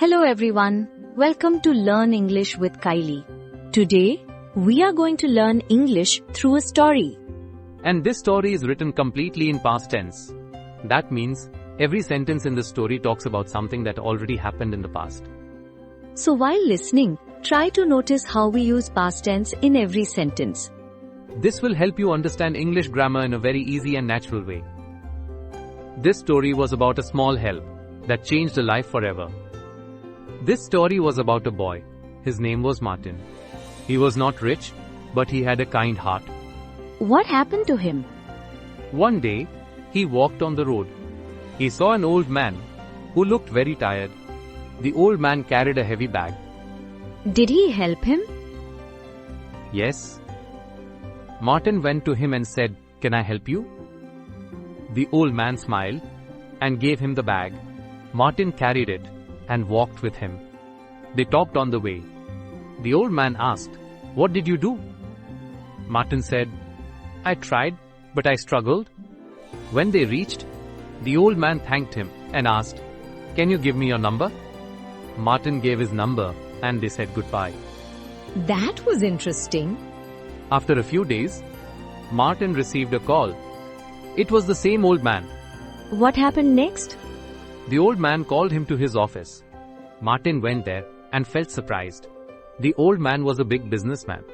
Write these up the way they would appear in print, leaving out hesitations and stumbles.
Hello everyone, welcome to Learn English with Kylie. Today, we are going to learn English through a story. And this story is written completely in past tense. That means every sentence in the story talks about something that already happened in the past. So while listening, try to notice how we use past tense in every sentence. This will help you understand English grammar in a very easy and natural way. This story was about a small help that changed a life forever. This story was about a boy. His name was Martin. He was not rich, but he had a kind heart. What happened to him? One day, he walked on the road. He saw an old man who looked very tired. The old man carried a heavy bag. Did he help him? Yes. Martin went to him and said, "Can I help you?" The old man smiled and gave him the bag. Martin carried it and walked with him. They talked on the way. The old man asked, "What did you do?" Martin said, "I tried, but I struggled." When they reached, the old man thanked him and asked, "Can you give me your number?" Martin gave his number and they said goodbye. That was interesting. After a few days, Martin received a call. It was the same old man. What happened next? The old man called him to his office. Martin went there and felt surprised. The old man was a big businessman.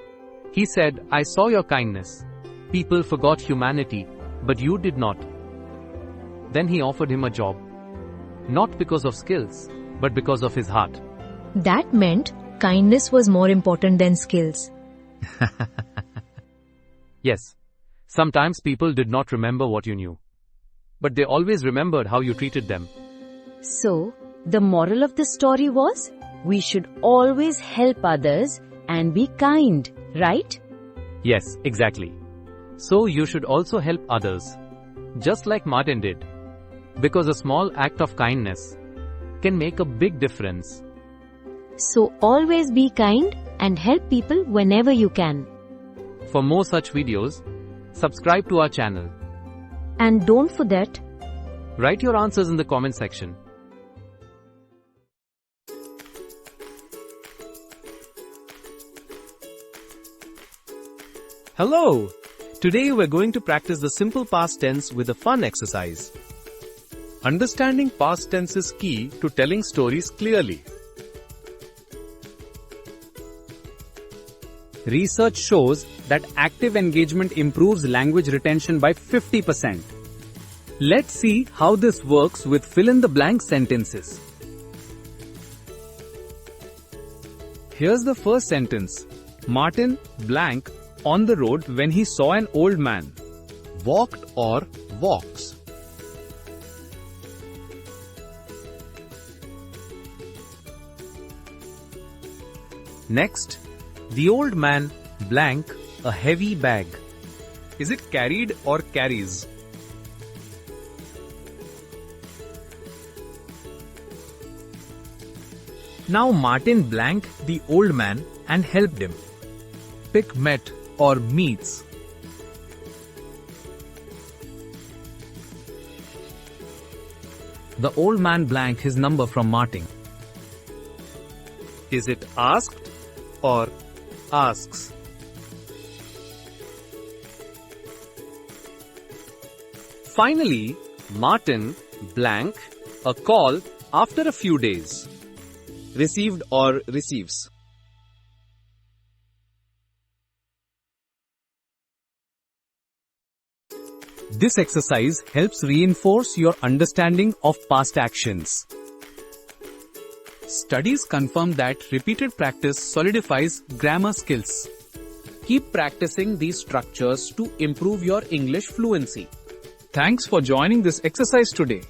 He said, "I saw your kindness. People forgot humanity, but you did not." Then he offered him a job. Not because of skills, but because of his heart. That meant kindness was more important than skills. Yes, sometimes people did not remember what you knew, but they always remembered how you treated them. So, the moral of the story was, we should always help others and be kind, right? Yes, exactly. So you should also help others, just like Martin did, because a small act of kindness can make a big difference. So always be kind and help people whenever you can. For more such videos, subscribe to our channel. And don't forget, Write your answers in the comment section. Hello! Today we're going to practice the simple past tense with a fun exercise. Understanding past tense is key to telling stories clearly. Research shows that active engagement improves language retention by 50%. Let's see how this works with fill-in-the-blank sentences. Here's the first sentence. Martin blank on the road when he saw an old man. Walked or walks. Next, the old man blank a heavy bag. Is it carried or carries? Now Martin blank the old man and helped him. Pick met or meets. The old man blank his number from Martin. Is it asked or asks? Finally, Martin blank a call after a few days. Received or receives. This exercise helps reinforce your understanding of past actions. Studies confirm that repeated practice solidifies grammar skills. Keep practicing these structures to improve your English fluency. Thanks for joining this exercise today.